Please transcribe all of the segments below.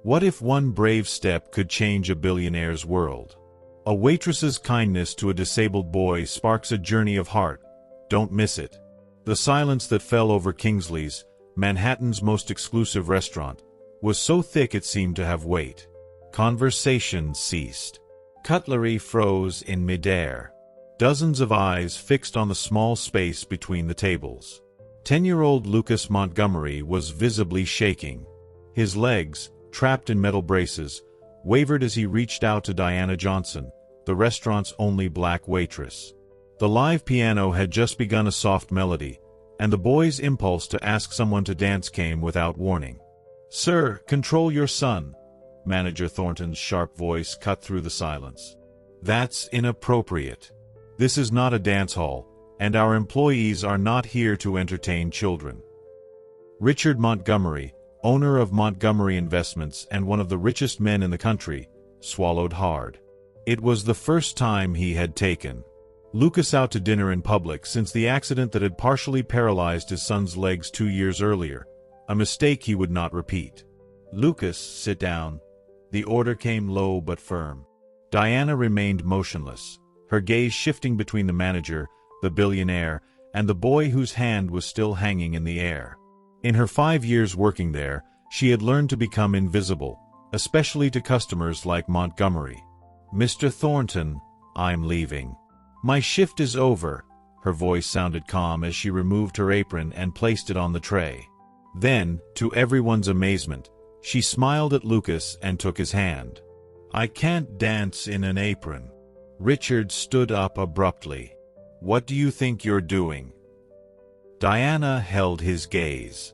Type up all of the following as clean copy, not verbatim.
What if one brave step could change a billionaire's world? A waitress's kindness to a disabled boy sparks a journey of heart. Don't miss it. The silence that fell over Kingsley's, Manhattan's most exclusive restaurant, was so thick it seemed to have weight. Conversation ceased. Cutlery froze in midair. Dozens of eyes fixed on the small space between the tables. 10-year-old Lucas Montgomery was visibly shaking. His legs, trapped in metal braces, wavered as he reached out to Diana Johnson, the restaurant's only black waitress. The live piano had just begun a soft melody, and the boy's impulse to ask someone to dance came without warning. "Sir, control your son," Manager Thornton's sharp voice cut through the silence. "That's inappropriate. This is not a dance hall, and our employees are not here to entertain children." Richard Montgomery, owner of Montgomery Investments and one of the richest men in the country, swallowed hard. It was the first time he had taken Lucas out to dinner in public since the accident that had partially paralyzed his son's legs 2 years earlier, a mistake he would not repeat. "Lucas, sit down." The order came low but firm. Diana remained motionless, her gaze shifting between the manager, the billionaire, and the boy whose hand was still hanging in the air. In her 5 years working there, she had learned to become invisible, especially to customers like Montgomery. "Mr. Thornton, I'm leaving. My shift is over." Her voice sounded calm as she removed her apron and placed it on the tray. Then, to everyone's amazement, she smiled at Lucas and took his hand. "I can't dance in an apron." Richard stood up abruptly. "What do you think you're doing?" Diana held his gaze.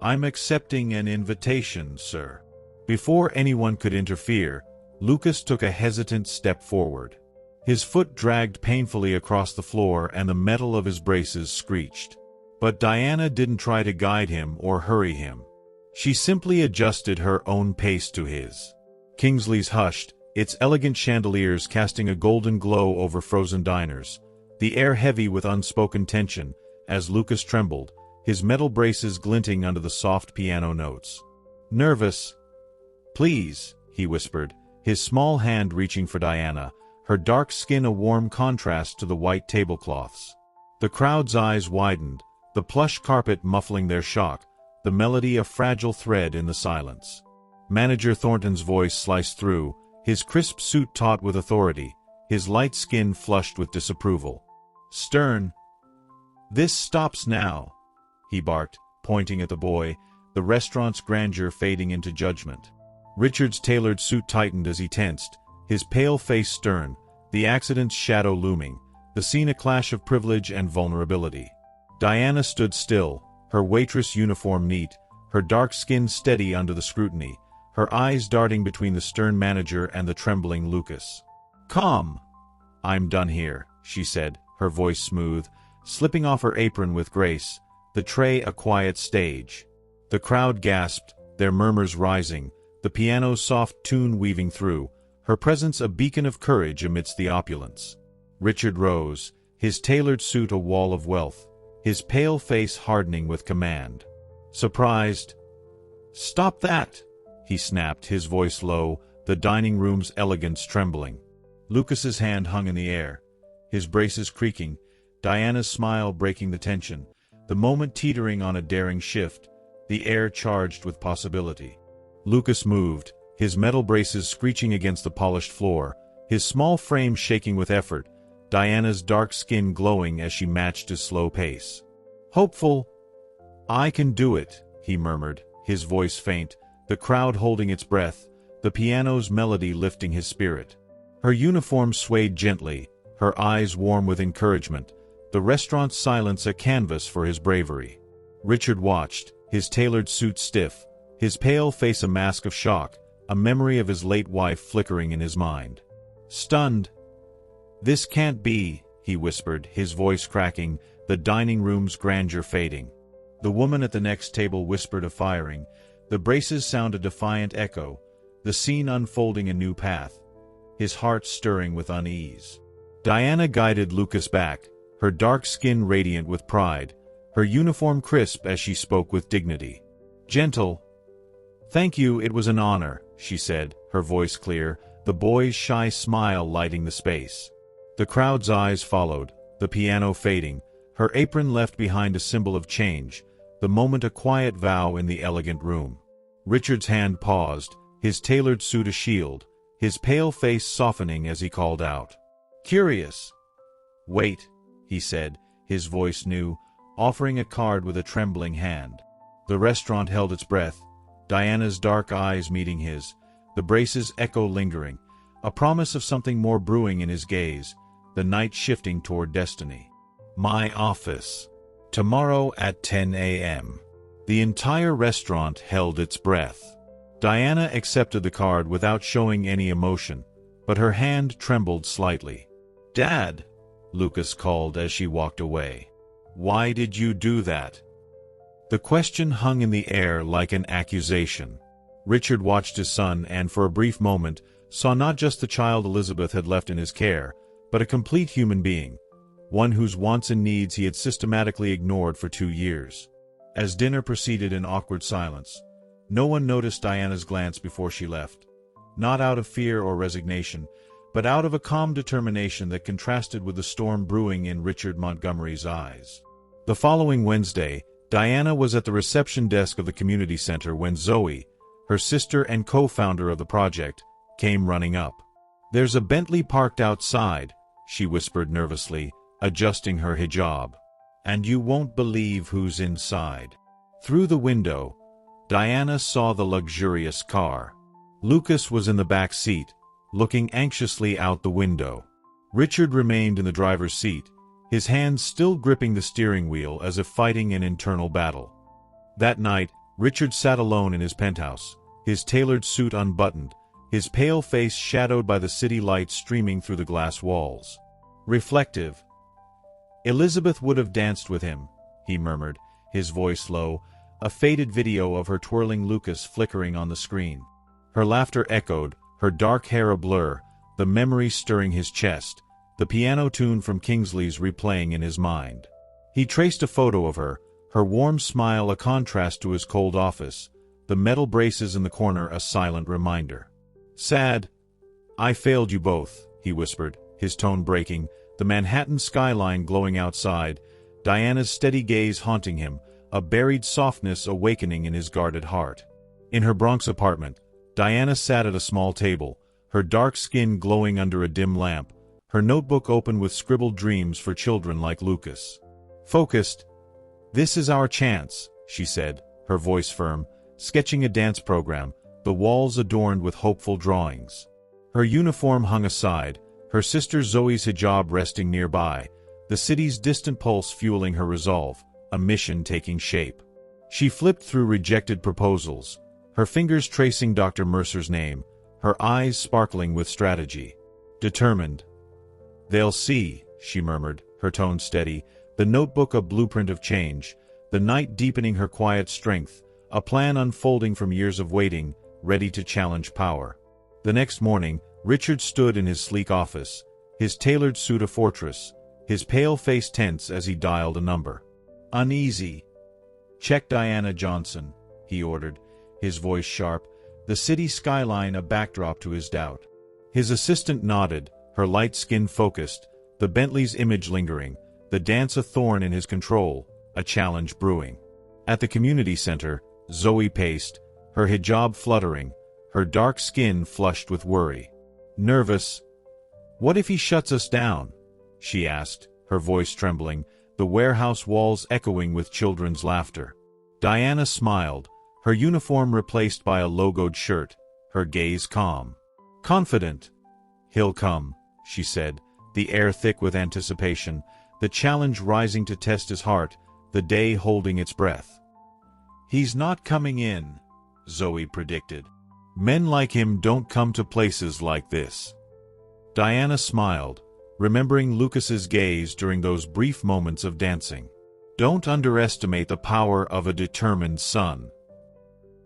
"I'm accepting an invitation, sir." Before anyone could interfere, Lucas took a hesitant step forward. His foot dragged painfully across the floor and the metal of his braces screeched. But Diana didn't try to guide him or hurry him. She simply adjusted her own pace to his. Kingsley's hushed, its elegant chandeliers casting a golden glow over frozen diners, the air heavy with unspoken tension, as Lucas trembled, his metal braces glinting under the soft piano notes. "Nervous?" "Please," he whispered, his small hand reaching for Diana, her dark skin a warm contrast to the white tablecloths. The crowd's eyes widened, the plush carpet muffling their shock, the melody a fragile thread in the silence. Manager Thornton's voice sliced through, his crisp suit taut with authority, his light skin flushed with disapproval. "Stern. This stops now," he barked, pointing at the boy, the restaurant's grandeur fading into judgment. Richard's tailored suit tightened as he tensed, his pale face stern, the accident's shadow looming, the scene a clash of privilege and vulnerability. Diana stood still, her waitress uniform neat, her dark skin steady under the scrutiny, her eyes darting between the stern manager and the trembling Lucas. "Calm. I'm done here," she said, her voice smooth, slipping off her apron with grace, the tray a quiet stage. The crowd gasped, their murmurs rising, the piano's soft tune weaving through, her presence a beacon of courage amidst the opulence. Richard rose, his tailored suit a wall of wealth, his pale face hardening with command. Surprised? "Stop that!" he snapped, his voice low, the dining room's elegance trembling. Lucas's hand hung in the air, his braces creaking, Diana's smile breaking the tension, the moment teetering on a daring shift, the air charged with possibility. Lucas moved, his metal braces screeching against the polished floor, his small frame shaking with effort, Diana's dark skin glowing as she matched his slow pace. "Hopeful. I can do it," he murmured, his voice faint, the crowd holding its breath, the piano's melody lifting his spirit. Her uniform swayed gently, her eyes warm with encouragement, the restaurant's silence a canvas for his bravery. Richard watched, his tailored suit stiff, his pale face a mask of shock, a memory of his late wife flickering in his mind. Stunned. "This can't be," he whispered, his voice cracking, the dining room's grandeur fading. The woman at the next table whispered a firing, the braces sound a defiant echo, the scene unfolding a new path, his heart stirring with unease. Diana guided Lucas back, her dark skin radiant with pride, her uniform crisp as she spoke with dignity. "Gentle. "Thank you, it was an honor," she said, her voice clear, the boy's shy smile lighting the space. The crowd's eyes followed, the piano fading, her apron left behind a symbol of change, the moment a quiet vow in the elegant room. Richard's hand paused, his tailored suit a shield, his pale face softening as he called out. "Curious." "Wait," he said, his voice new, offering a card with a trembling hand. The restaurant held its breath, Diana's dark eyes meeting his, the brace's echo lingering, a promise of something more brewing in his gaze, the night shifting toward destiny. "My office. Tomorrow at 10 a.m. The entire restaurant held its breath. Diana accepted the card without showing any emotion, but her hand trembled slightly. "Dad," Lucas called as she walked away. "Why did you do that?" The question hung in the air like an accusation. Richard watched his son and, for a brief moment, saw not just the child Elizabeth had left in his care, but a complete human being, one whose wants and needs he had systematically ignored for 2 years. As dinner proceeded in awkward silence, no one noticed Diana's glance before she left, not out of fear or resignation, but out of a calm determination that contrasted with the storm brewing in Richard Montgomery's eyes. The following Wednesday, Diana was at the reception desk of the community center when Zoe, her sister and co-founder of the project, came running up. "There's a Bentley parked outside," she whispered nervously, adjusting her hijab. "And you won't believe who's inside." Through the window, Diana saw the luxurious car. Lucas was in the back seat, looking anxiously out the window. Richard remained in the driver's seat, his hands still gripping the steering wheel as if fighting an internal battle. That night, Richard sat alone in his penthouse, his tailored suit unbuttoned, his pale face shadowed by the city lights streaming through the glass walls. Reflective. "Elizabeth would have danced with him," he murmured, his voice low, a faded video of her twirling Lucas flickering on the screen. Her laughter echoed, her dark hair a blur, the memory stirring his chest, the piano tune from Kingsley's replaying in his mind. He traced a photo of her, her warm smile a contrast to his cold office, the metal braces in the corner a silent reminder. "Sad. I failed you both," he whispered, his tone breaking, the Manhattan skyline glowing outside, Diana's steady gaze haunting him, a buried softness awakening in his guarded heart. In her Bronx apartment, Diana sat at a small table, her dark skin glowing under a dim lamp, her notebook open with scribbled dreams for children like Lucas. Focused. "This is our chance," she said, her voice firm, sketching a dance program, the walls adorned with hopeful drawings. Her uniform hung aside, her sister Zoe's hijab resting nearby, the city's distant pulse fueling her resolve, a mission taking shape. She flipped through rejected proposals, her fingers tracing Dr. Mercer's name, her eyes sparkling with strategy. Determined. "They'll see," she murmured, her tone steady, the notebook a blueprint of change, the night deepening her quiet strength, a plan unfolding from years of waiting, ready to challenge power. The next morning, Richard stood in his sleek office, his tailored suit a fortress, his pale face tense as he dialed a number. "Uneasy. Check Diana Johnson," he ordered, his voice sharp, the city skyline a backdrop to his doubt. His assistant nodded, her light skin focused, the Bentley's image lingering, the dance a thorn in his control, a challenge brewing. At the community center, Zoe paced, her hijab fluttering, her dark skin flushed with worry. Nervous. "What if he shuts us down?" she asked, her voice trembling, the warehouse walls echoing with children's laughter. Diana smiled, her uniform replaced by a logoed shirt, her gaze calm. Confident. "He'll come," she said, the air thick with anticipation, the challenge rising to test his heart, the day holding its breath. "He's not coming in," Zoe predicted. "Men like him don't come to places like this." Diana smiled, remembering Lucas's gaze during those brief moments of dancing. Don't underestimate the power of a determined son.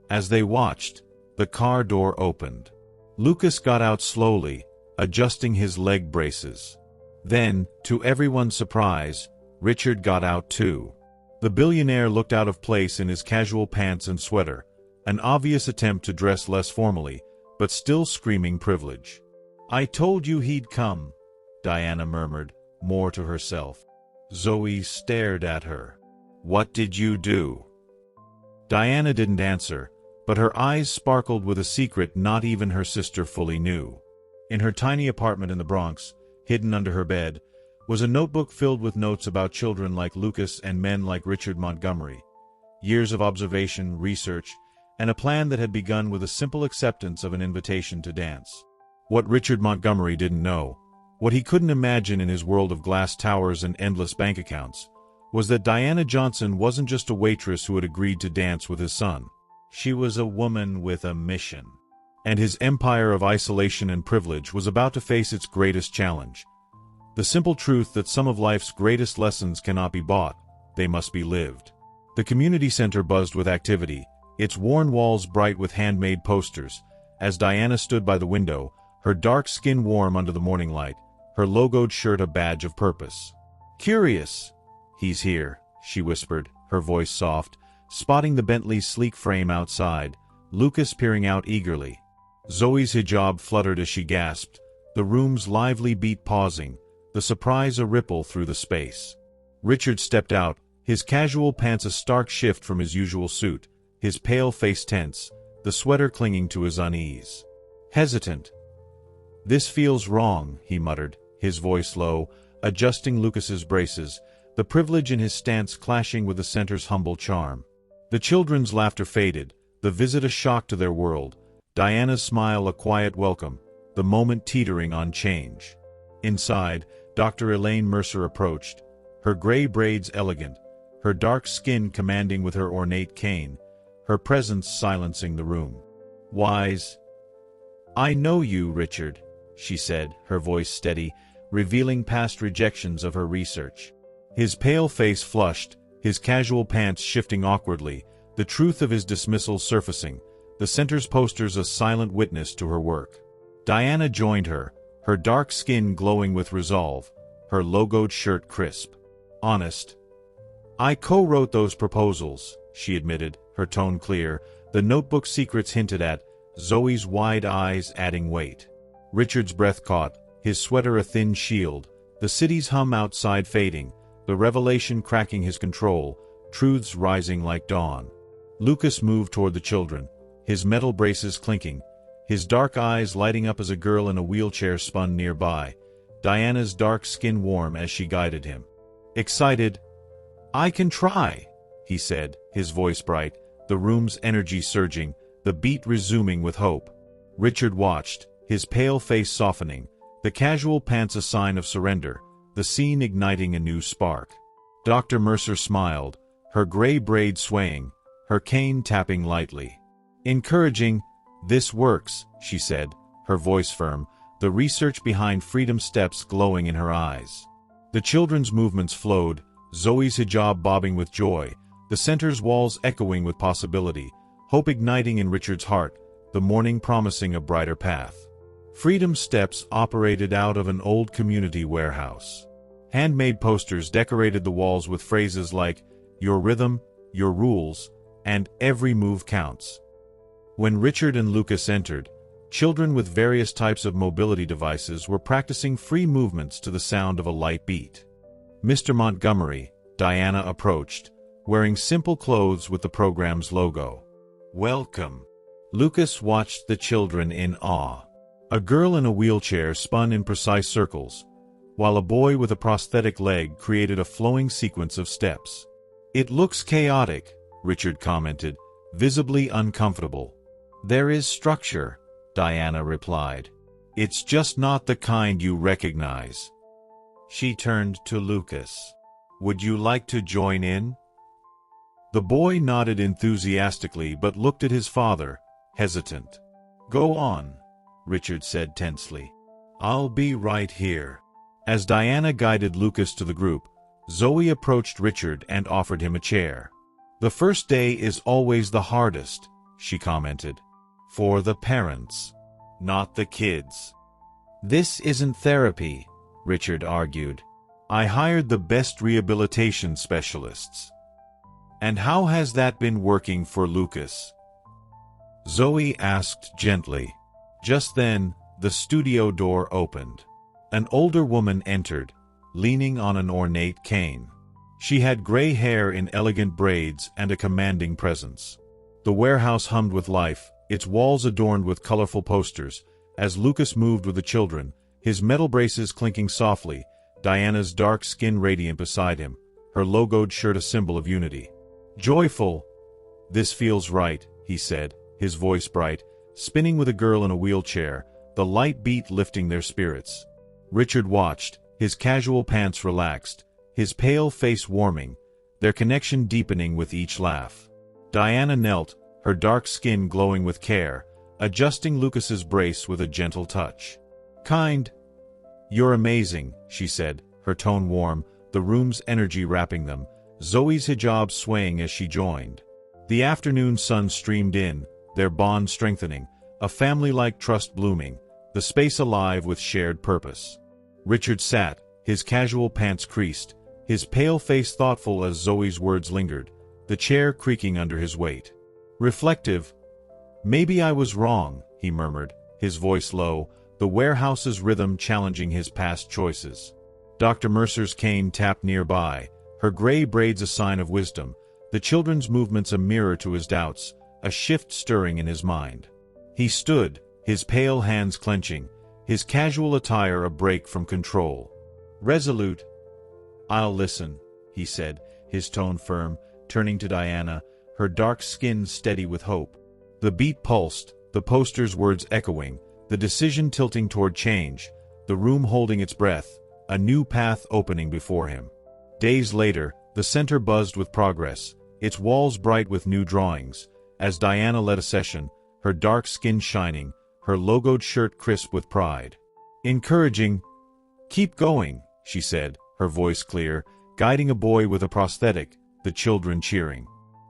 As they watched, the car door opened. Lucas got out slowly, adjusting his leg braces. Then, to everyone's surprise, Richard got out too. The billionaire looked out of place in his casual pants and sweater, an obvious attempt to dress less formally, but still screaming privilege. "I told you he'd come," Diana murmured, more to herself. Zoe stared at her. "What did you do?" Diana didn't answer, but her eyes sparkled with a secret not even her sister fully knew. In her tiny apartment in the Bronx, hidden under her bed, was a notebook filled with notes about children like Lucas and men like Richard Montgomery. Years of observation, research, and a plan that had begun with a simple acceptance of an invitation to dance. What Richard Montgomery didn't know, what he couldn't imagine in his world of glass towers and endless bank accounts, was that Diana Johnson wasn't just a waitress who had agreed to dance with his son. She was a woman with a mission. And his empire of isolation and privilege was about to face its greatest challenge. The simple truth that some of life's greatest lessons cannot be bought, they must be lived. The community center buzzed with activity, its worn walls bright with handmade posters, as Diana stood by the window, her dark skin warm under the morning light, her logoed shirt a badge of purpose. "Curious. He's here," she whispered, her voice soft, spotting the Bentley's sleek frame outside, Lucas peering out eagerly. Zoe's hijab fluttered as she gasped, the room's lively beat pausing, the surprise a ripple through the space. Richard stepped out, his casual pants a stark shift from his usual suit, his pale face tense, the sweater clinging to his unease. Hesitant. "This feels wrong," he muttered, his voice low, adjusting Lucas's braces, the privilege in his stance clashing with the center's humble charm. The children's laughter faded, the visit a shock to their world, Diana's smile a quiet welcome, the moment teetering on change. Inside, Dr. Elaine Mercer approached, her gray braids elegant, her dark skin commanding with her ornate cane, her presence silencing the room. "Wise." "I know you, Richard," she said, her voice steady, revealing past rejections of her research. His pale face flushed, his casual pants shifting awkwardly, the truth of his dismissal surfacing, the center's posters a silent witness to her work. Diana joined her, her dark skin glowing with resolve, her logoed shirt crisp. "Honest. I co-wrote those proposals," she admitted, her tone clear, the notebook secrets hinted at, Zoe's wide eyes adding weight. Richard's breath caught, his sweater a thin shield, the city's hum outside fading, the revelation cracking his control, truths rising like dawn. Lucas moved toward the children, his metal braces clinking, his dark eyes lighting up as a girl in a wheelchair spun nearby, Diana's dark skin warm as she guided him. Excited. "I can try," he said, his voice bright, the room's energy surging, the beat resuming with hope. Richard watched, his pale face softening, the casual pants a sign of surrender, the scene igniting a new spark. Dr. Mercer smiled, her gray braid swaying, her cane tapping lightly. "Encouraging, this works," she said, her voice firm, the research behind Freedom Steps glowing in her eyes. The children's movements flowed, Zoe's hijab bobbing with joy, the center's walls echoing with possibility, hope igniting in Richard's heart, the morning promising a brighter path. Freedom Steps operated out of an old community warehouse. Handmade posters decorated the walls with phrases like, "Your rhythm, your rules," and "Every move counts." When Richard and Lucas entered, children with various types of mobility devices were practicing free movements to the sound of a light beat. Mr. Montgomery, Diana approached, wearing simple clothes with the program's logo. "Welcome." Lucas watched the children in awe. A girl in a wheelchair spun in precise circles, while a boy with a prosthetic leg created a flowing sequence of steps. "It looks chaotic," Richard commented, visibly uncomfortable. "There is structure," Diana replied. "It's just not the kind you recognize." She turned to Lucas. "Would you like to join in?" The boy nodded enthusiastically but looked at his father, hesitant. "Go on," Richard said tensely. "I'll be right here." As Diana guided Lucas to the group, Zoe approached Richard and offered him a chair. "The first day is always the hardest," she commented. "For the parents, not the kids." "This isn't therapy," Richard argued. "I hired the best rehabilitation specialists." "And how has that been working for Lucas?" Zoe asked gently. Just then, the studio door opened. An older woman entered, leaning on an ornate cane. She had gray hair in elegant braids and a commanding presence. The warehouse hummed with life, its walls adorned with colorful posters. As Lucas moved with the children, his metal braces clinking softly, Diana's dark skin radiant beside him, her logoed shirt a symbol of unity. Joyful. This feels right, he said, his voice bright, spinning with a girl in a wheelchair, the light beat lifting their spirits. Richard watched, his casual pants relaxed, his pale face warming, their connection deepening with each laugh. Diana knelt, her dark skin glowing with care, adjusting Lucas's brace with a gentle touch. Kind. You're amazing, she said, her tone warm, the room's energy wrapping them, Zoe's hijab swaying as she joined. The afternoon sun streamed in, their bond strengthening, a family-like trust blooming, the space alive with shared purpose. Richard sat, his casual pants creased, his pale face thoughtful as Zoe's words lingered, the chair creaking under his weight. Reflective. Maybe I was wrong, he murmured, his voice low, the warehouse's rhythm challenging his past choices. Dr. Mercer's cane tapped nearby, her gray braids a sign of wisdom, the children's movements a mirror to his doubts, a shift stirring in his mind. He stood, his pale hands clenching, his casual attire a break from control. Resolute. I'll listen, he said, his tone firm, turning to Diana, her dark skin steady with hope. The beat pulsed, the poster's words echoing, the decision tilting toward change, the room holding its breath, a new path opening before him. Days later, the center buzzed with progress, its walls bright with new drawings. As Diana led a session, her dark skin shining, her logoed shirt crisp with pride. Encouraging. Keep going, she said, her voice clear, guiding a boy with a prosthetic, the children cheering.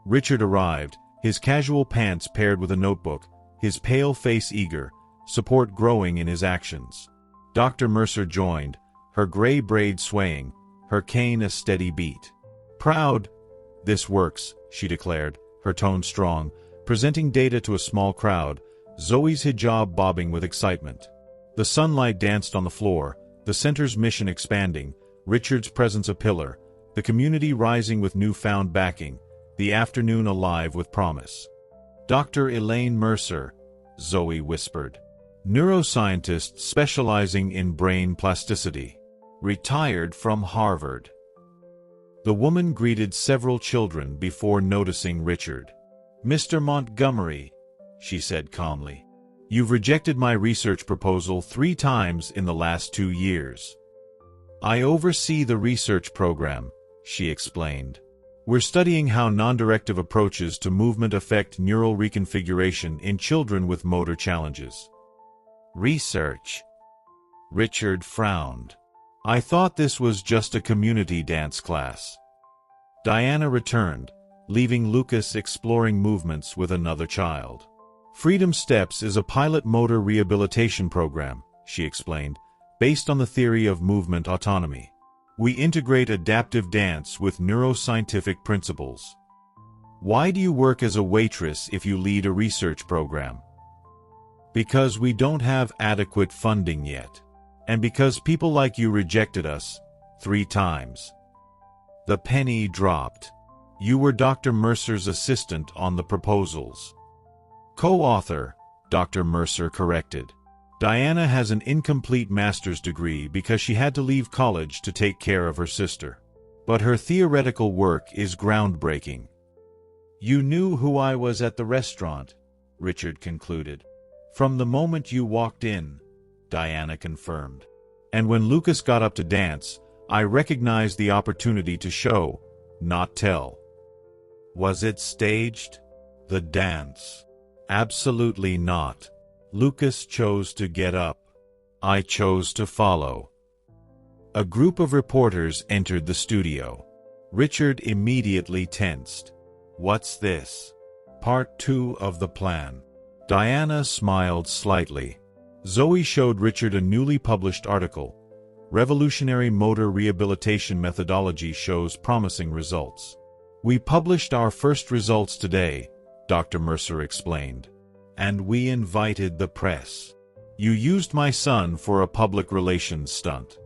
Richard arrived, his casual pants paired with a notebook, his pale face eager, support growing in his actions. Dr. Mercer joined, her gray braid swaying, her cane a steady beat. Proud. This works, she declared, her tone strong, presenting data to a small crowd, Zoe's hijab bobbing with excitement. The sunlight danced on the floor, the center's mission expanding, Richard's presence a pillar, the community rising with newfound backing, the afternoon alive with promise. Dr. Elaine Mercer, Zoe whispered. Neuroscientist specializing in brain plasticity. Retired from Harvard. The woman greeted several children before noticing Richard. Mr. Montgomery, she said calmly. You've rejected my research proposal 3 times in the last 2 years. I oversee the research program, she explained. We're studying how non-directive approaches to movement affect neural reconfiguration in children with motor challenges. Research. Richard frowned. I thought this was just a community dance class. Diana returned, leaving Lucas exploring movements with another child. Freedom Steps is a pilot motor rehabilitation program, she explained, based on the theory of movement autonomy. We integrate adaptive dance with neuroscientific principles. Why do you work as a waitress if you lead a research program? Because we don't have adequate funding yet. And because people like you rejected us 3 times. The penny dropped. You were Dr. Mercer's assistant on the proposals. Co-author, Dr. Mercer corrected. Diana has an incomplete master's degree because she had to leave college to take care of her sister. But her theoretical work is groundbreaking. You knew who I was at the restaurant, Richard concluded. From the moment you walked in, Diana confirmed. And when Lucas got up to dance, I recognized the opportunity to show, not tell. Was it staged? The dance? Absolutely not. Lucas chose to get up. I chose to follow. A group of reporters entered the studio. Richard immediately tensed. What's this? Part 2 of the plan. Diana smiled slightly. Zoe showed Richard a newly published article. Revolutionary motor rehabilitation methodology shows promising results. We published our first results today, Dr. Mercer explained. And we invited the press. You used my son for a public relations stunt.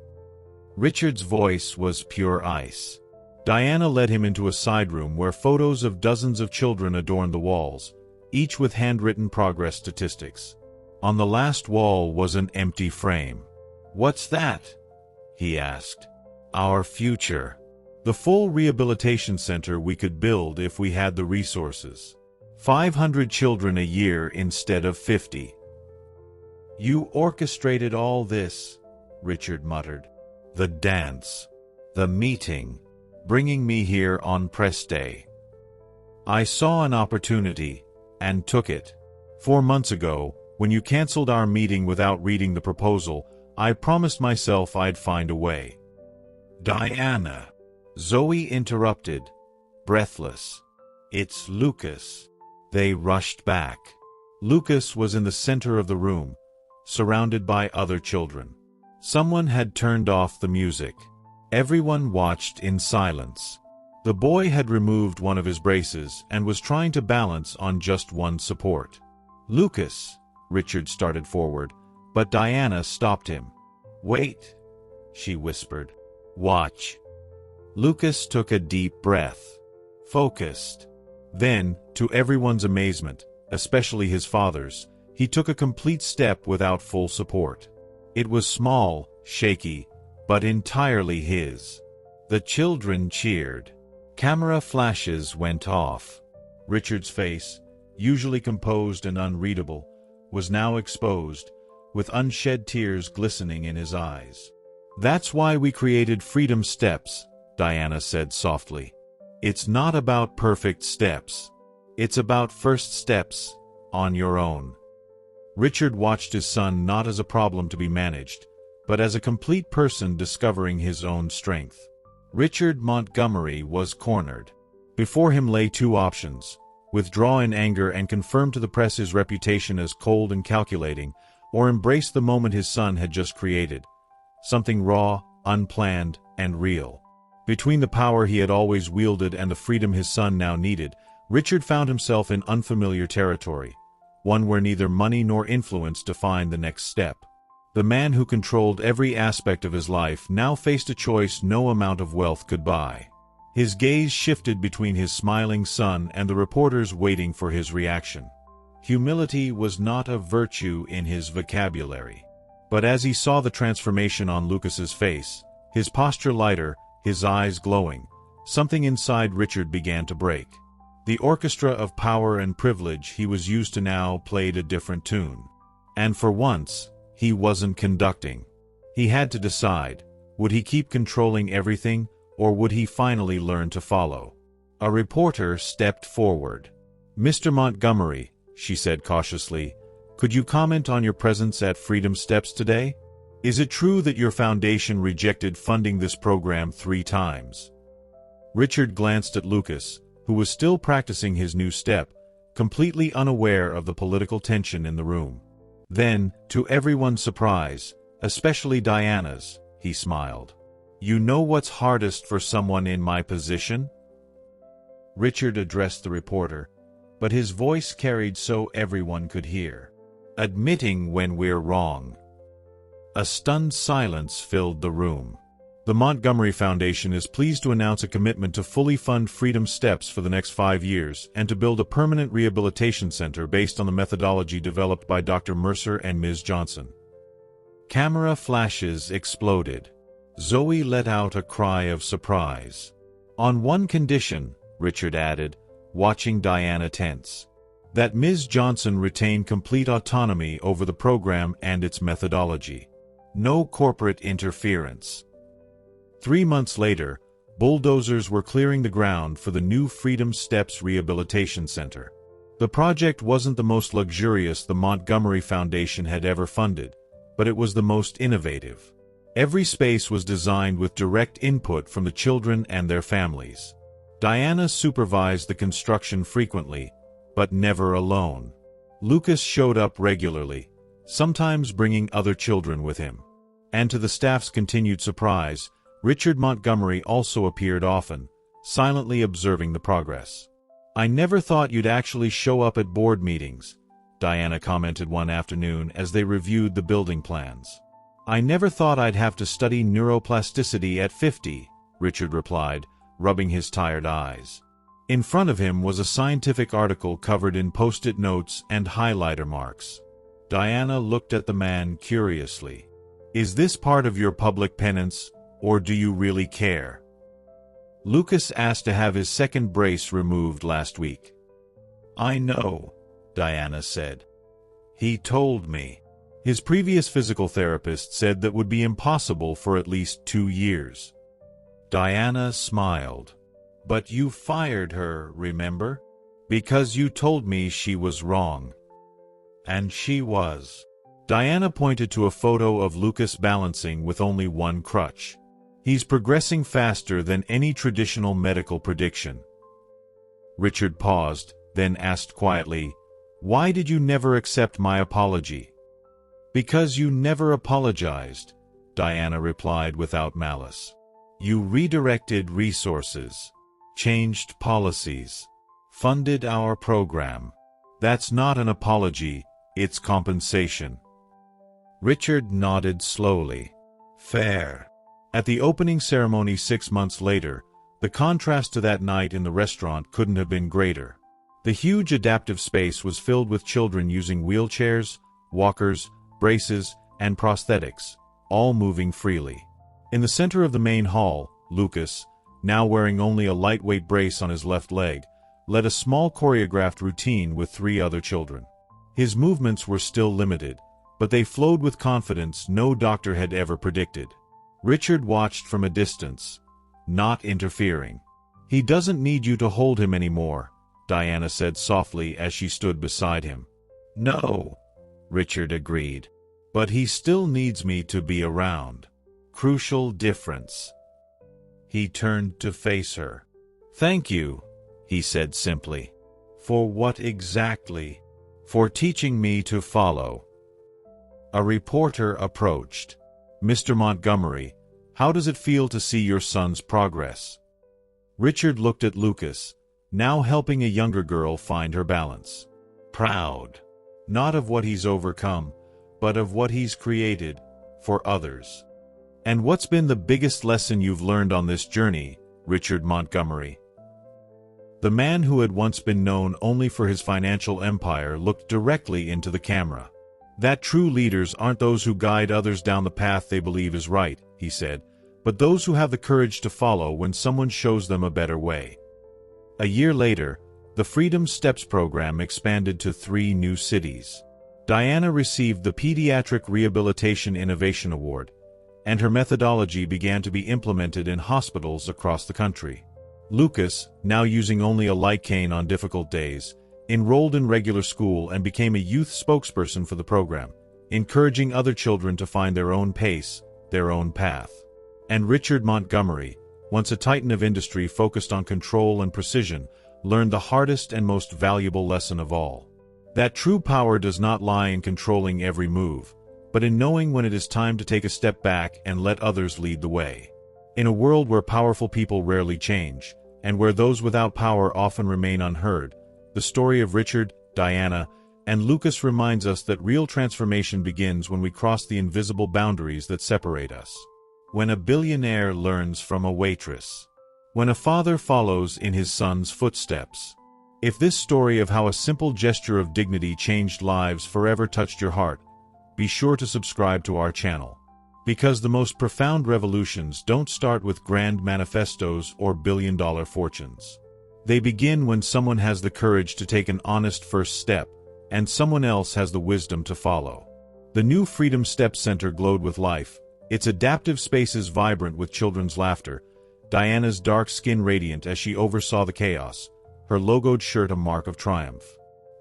Richard's voice was pure ice. Diana led him into a side room where photos of dozens of children adorned the walls, each with handwritten progress statistics. On the last wall was an empty frame. "What's that?" he asked. "Our future. The full rehabilitation center we could build if we had the resources. 500 children a year instead of 50. "You orchestrated all this," Richard muttered. "The dance. The meeting. Bringing me here on press day. I saw an opportunity, and took it. 4 months ago, when you canceled our meeting without reading the proposal, I promised myself I'd find a way." "Diana," Zoe interrupted, breathless. "It's Lucas." They rushed back. Lucas was in the center of the room, surrounded by other children. Someone had turned off the music. Everyone watched in silence. The boy had removed one of his braces and was trying to balance on just one support. "Lucas," Richard started forward, but Diana stopped him. "Wait," she whispered. "Watch." Lucas took a deep breath. Focused. Then, to everyone's amazement, especially his father's, he took a complete step without full support. It was small, shaky, but entirely his. The children cheered. Camera flashes went off. Richard's face, usually composed and unreadable, was now exposed, with unshed tears glistening in his eyes. "That's why we created Freedom Steps," Diana said softly. "It's not about perfect steps. It's about first steps, on your own." Richard watched his son not as a problem to be managed, but as a complete person discovering his own strength. Richard Montgomery was cornered. Before him lay 2 options: withdraw in anger and confirm to the press his reputation as cold and calculating, or embrace the moment his son had just created, something raw, unplanned, and real. Between the power he had always wielded and the freedom his son now needed, Richard found himself in unfamiliar territory, one where neither money nor influence defined the next step. The man who controlled every aspect of his life now faced a choice no amount of wealth could buy. His gaze shifted between his smiling son and the reporters waiting for his reaction. Humility was not a virtue in his vocabulary. But as he saw the transformation on Lucas's face, his posture lighter, his eyes glowing, something inside Richard began to break. The orchestra of power and privilege he was used to now played a different tune. And for once, he wasn't conducting. He had to decide, would he keep controlling everything, or would he finally learn to follow? A reporter stepped forward. "Mr. Montgomery," she said cautiously, "could you comment on your presence at Freedom Steps today? Is it true that your foundation rejected funding this program 3 times? Richard glanced at Lucas, who was still practicing his new step, completely unaware of the political tension in the room. Then, to everyone's surprise, especially Diana's, he smiled. "You know what's hardest for someone in my position?" Richard addressed the reporter, but his voice carried so everyone could hear. "Admitting when we're wrong." A stunned silence filled the room. The Montgomery Foundation is pleased to announce a commitment to fully fund Freedom Steps for the next 5 years and to build a permanent rehabilitation center based on the methodology developed by Dr. Mercer and Ms. Johnson. Camera flashes exploded. Zoe let out a cry of surprise. "On one condition," Richard added, watching Diana tense. "That Ms. Johnson retain complete autonomy over the program and its methodology. No corporate interference." 3 months later, bulldozers were clearing the ground for the new Freedom Steps Rehabilitation Center. The project wasn't the most luxurious the Montgomery Foundation had ever funded, but it was the most innovative. Every space was designed with direct input from the children and their families. Diana supervised the construction frequently, but never alone. Lucas showed up regularly, sometimes bringing other children with him. And to the staff's continued surprise, Richard Montgomery also appeared often, silently observing the progress. "I never thought you'd actually show up at board meetings," Diana commented one afternoon as they reviewed the building plans. "I never thought I'd have to study neuroplasticity at 50, Richard replied, rubbing his tired eyes. In front of him was a scientific article covered in post-it notes and highlighter marks. Diana looked at the man curiously. "Is this part of your public penance, or do you really care?" "Lucas asked to have his second brace removed last week." "I know," Diana said. "He told me." His previous physical therapist said that would be impossible for at least 2 years. Diana smiled. "But you fired her, remember? Because you told me she was wrong." And she was. Diana pointed to a photo of Lucas balancing with only one crutch. "He's progressing faster than any traditional medical prediction." Richard paused, then asked quietly, "Why did you never accept my apology?" "Because you never apologized," Diana replied without malice. "You redirected resources, changed policies, funded our program. That's not an apology, it's compensation." Richard nodded slowly. "Fair." At the opening ceremony 6 months later, the contrast to that night in the restaurant couldn't have been greater. The huge adaptive space was filled with children using wheelchairs, walkers, braces, and prosthetics, all moving freely. In the center of the main hall, Lucas, now wearing only a lightweight brace on his left leg, led a small choreographed routine with 3 other children. His movements were still limited, but they flowed with confidence no doctor had ever predicted. Richard watched from a distance, not interfering. "He doesn't need you to hold him anymore," Diana said softly as she stood beside him. "No," Richard agreed. "But he still needs me to be around. Crucial difference." He turned to face her. "Thank you," he said simply. "For what exactly?" "For teaching me to follow." A reporter approached. "Mr. Montgomery, how does it feel to see your son's progress?" Richard looked at Lucas, now helping a younger girl find her balance. "Proud. Not of what he's overcome, but of what he's created, for others." "And what's been the biggest lesson you've learned on this journey, Richard Montgomery?" The man who had once been known only for his financial empire looked directly into the camera. "That true leaders aren't those who guide others down the path they believe is right," he said, "but those who have the courage to follow when someone shows them a better way." A year later, the Freedom Steps program expanded to 3 new cities. Diana received the Pediatric Rehabilitation Innovation Award, and her methodology began to be implemented in hospitals across the country. Lucas, now using only a light cane on difficult days, enrolled in regular school and became a youth spokesperson for the program, encouraging other children to find their own pace, their own path. And Richard Montgomery, once a titan of industry focused on control and precision, learned the hardest and most valuable lesson of all. That true power does not lie in controlling every move, but in knowing when it is time to take a step back and let others lead the way. In a world where powerful people rarely change, and where those without power often remain unheard, the story of Richard, Diana, and Lucas reminds us that real transformation begins when we cross the invisible boundaries that separate us. When a billionaire learns from a waitress. When a father follows in his son's footsteps. If this story of how a simple gesture of dignity changed lives forever touched your heart, be sure to subscribe to our channel. Because the most profound revolutions don't start with grand manifestos or billion-dollar fortunes. They begin when someone has the courage to take an honest first step, and someone else has the wisdom to follow. The new Freedom Steps Center glowed with life, its adaptive spaces vibrant with children's laughter, Diana's dark skin radiant as she oversaw the chaos, her logoed shirt a mark of triumph.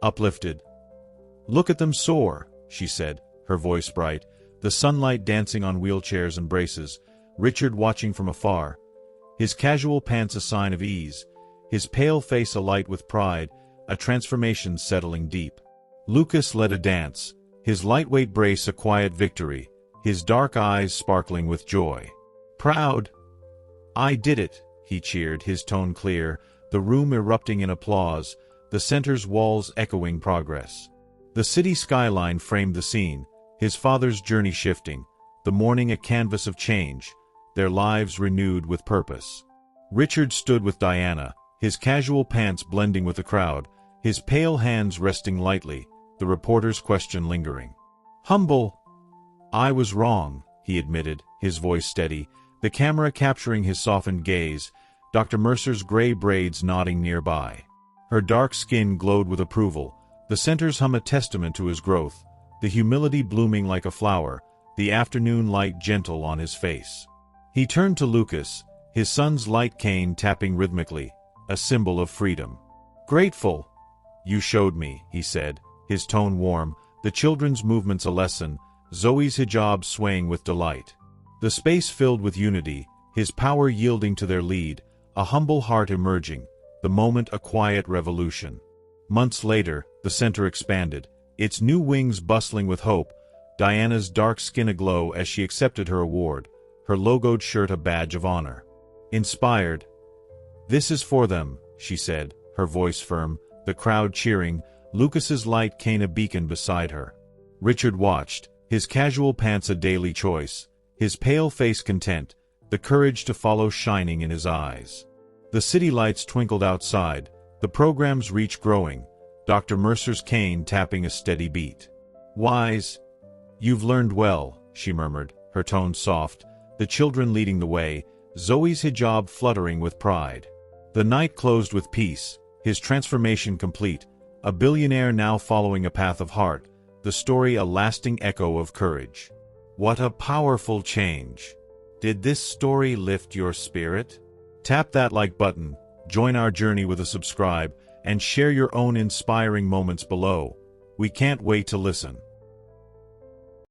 Uplifted. "Look at them soar," she said, her voice bright, the sunlight dancing on wheelchairs and braces, Richard watching from afar, his casual pants a sign of ease, his pale face alight with pride, a transformation settling deep. Lucas led a dance, his lightweight brace a quiet victory, his dark eyes sparkling with joy. "Proud." "I did it," he cheered, his tone clear, the room erupting in applause, the center's walls echoing progress. The city skyline framed the scene, his father's journey shifting, the morning a canvas of change, their lives renewed with purpose. Richard stood with Diana, his casual pants blending with the crowd, his pale hands resting lightly, the reporter's question lingering. "Humble. I was wrong," he admitted, his voice steady, the camera capturing his softened gaze, Dr. Mercer's gray braids nodding nearby. Her dark skin glowed with approval, the center's hum a testament to his growth, the humility blooming like a flower, the afternoon light gentle on his face. He turned to Lucas, his son's light cane tapping rhythmically, a symbol of freedom. "Grateful. You showed me," he said, his tone warm, the children's movements a lesson, Zoe's hijab swaying with delight. The space filled with unity, his power yielding to their lead, a humble heart emerging, the moment a quiet revolution. Months later, the center expanded, its new wings bustling with hope, Diana's dark skin aglow as she accepted her award, her logoed shirt a badge of honor. Inspired. "This is for them," she said, her voice firm, the crowd cheering, Lucas's light cane a beacon beside her. Richard watched, his casual pants a daily choice, his pale face content, the courage to follow shining in his eyes. The city lights twinkled outside, the program's reach growing, Dr. Mercer's cane tapping a steady beat. "Wise. You've learned well," she murmured, her tone soft, the children leading the way, Zoe's hijab fluttering with pride. The night closed with peace, his transformation complete, a billionaire now following a path of heart, the story a lasting echo of courage. What a powerful change. Did this story lift your spirit? Tap that like button, join our journey with a subscribe, and share your own inspiring moments below. We can't wait to listen.